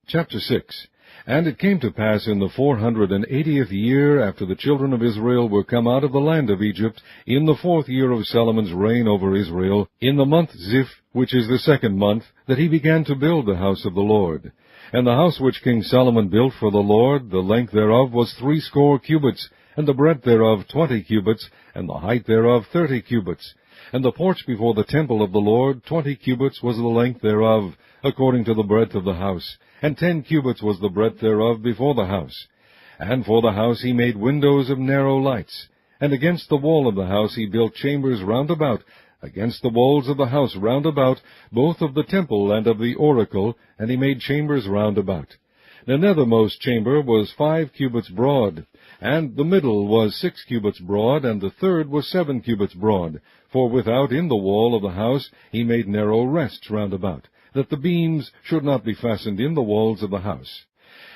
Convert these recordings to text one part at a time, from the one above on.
Chapter 6. And it came to pass in the 480th year after the children of Israel were come out of the land of Egypt, in the 4th year of Solomon's reign over Israel, in the month Ziph, which is the 2nd month, that he began to build the house of the Lord. And the house which King Solomon built for the Lord, the length thereof was 60 cubits, and the breadth thereof 20 cubits, and the height thereof 30 cubits. And the porch before the temple of the Lord, 20 cubits was the length thereof, according to the breadth of the house, and 10 cubits was the breadth thereof before the house. And for the house he made windows of narrow lights. And against the wall of the house he built chambers round about, against the walls of the house round about, both of the temple and of the oracle, and he made chambers round about. The nethermost chamber was 5 cubits broad, and the middle was 6 cubits broad, and the third was 7 cubits broad. For without in the wall of the house he made narrow rests round about, that the beams should not be fastened in the walls of the house.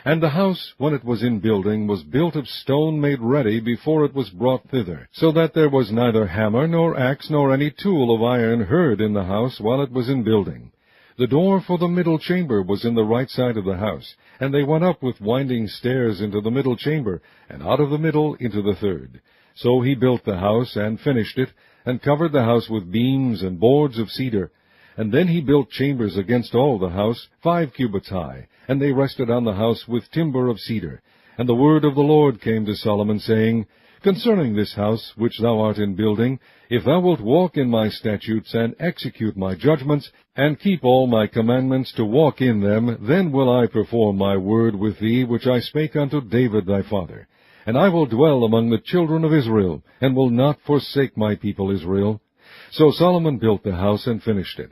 And the house, when it was in building, was built of stone made ready before it was brought thither, so that there was neither hammer nor axe nor any tool of iron heard in the house while it was in building. The door for the middle chamber was in the right side of the house, and they went up with winding stairs into the middle chamber, and out of the middle into the third. So he built the house, and finished it, and covered the house with beams and boards of cedar. And then he built chambers against all the house, 5 cubits high, and they rested on the house with timber of cedar. And the word of the Lord came to Solomon, saying, Concerning this house which thou art in building, if thou wilt walk in my statutes, and execute my judgments, and keep all my commandments to walk in them, then will I perform my word with thee, which I spake unto David thy father. And I will dwell among the children of Israel, and will not forsake my people Israel. So Solomon built the house, and finished it.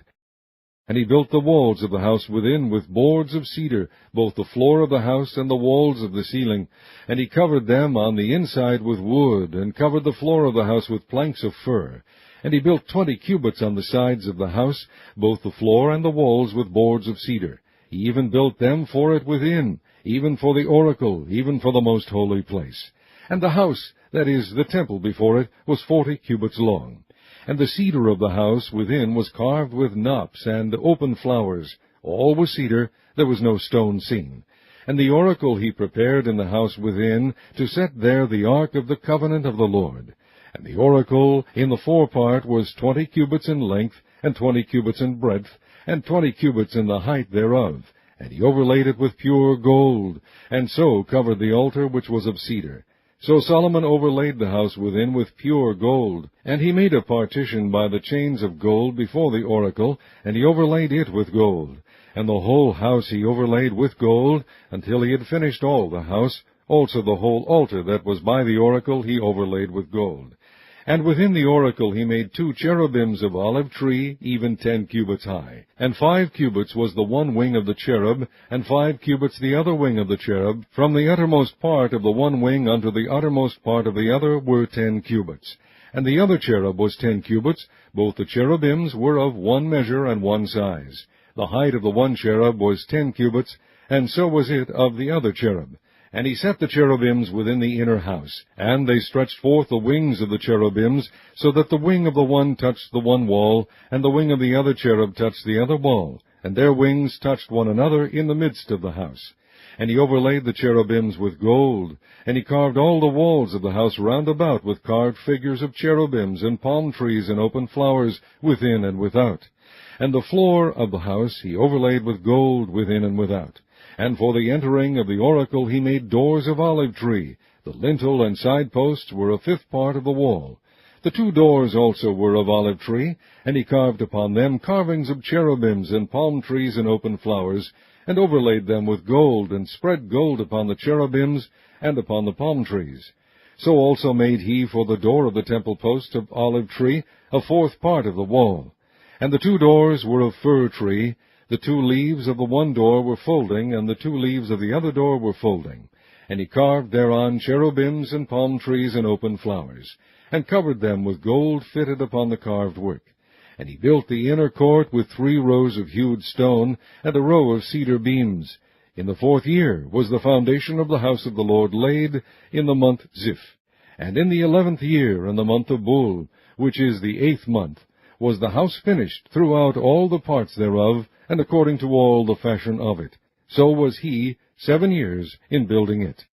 And he built the walls of the house within with boards of cedar, both the floor of the house and the walls of the ceiling. And he covered them on the inside with wood, and covered the floor of the house with planks of fir. And he built 20 cubits on the sides of the house, both the floor and the walls with boards of cedar. He even built them for it within, even for the oracle, even for the most holy place. And the house, that is, the temple before it, was 40 cubits long. And the cedar of the house within was carved with knops and open flowers. All was cedar, there was no stone seen. And the oracle he prepared in the house within, to set there the ark of the covenant of the Lord. And the oracle in the forepart was 20 cubits in length, and 20 cubits in breadth, and 20 cubits in the height thereof. And he overlaid it with pure gold, and so covered the altar which was of cedar. So Solomon overlaid the house within with pure gold, and he made a partition by the chains of gold before the oracle, and he overlaid it with gold. And the whole house he overlaid with gold, until he had finished all the house. Also the whole altar that was by the oracle he overlaid with gold. And within the oracle he made 2 cherubims of olive tree, even 10 cubits high. And 5 cubits was the one wing of the cherub, and 5 cubits the other wing of the cherub. From the uttermost part of the one wing unto the uttermost part of the other were 10 cubits. And the other cherub was 10 cubits. Both the cherubims were of one measure and one size. The height of the one cherub was 10 cubits, and so was it of the other cherub. And he set the cherubims within the inner house, and they stretched forth the wings of the cherubims, so that the wing of the one touched the one wall, and the wing of the other cherub touched the other wall, and their wings touched one another in the midst of the house. And he overlaid the cherubims with gold, and he carved all the walls of the house round about with carved figures of cherubims and palm trees and open flowers within and without. And the floor of the house he overlaid with gold within and without. And for the entering of the oracle he made doors of olive tree. The lintel and side posts were a 5th part of the wall. The 2 doors also were of olive tree, and he carved upon them carvings of cherubims and palm trees and open flowers, and overlaid them with gold, and spread gold upon the cherubims and upon the palm trees. So also made he for the door of the temple post of olive tree a 4th part of the wall. And the 2 doors were of fir tree. The 2 leaves of the one door were folding, and the 2 leaves of the other door were folding. And he carved thereon cherubims and palm trees and open flowers, and covered them with gold fitted upon the carved work. And he built the inner court with 3 rows of hewed stone, and a row of cedar beams. In the 4th year was the foundation of the house of the Lord laid, in the month Ziph. And in the 11th year, in the month of Bul, which is the 8th month, was the house finished throughout all the parts thereof, and according to all the fashion of it. so was he 7 years in building it.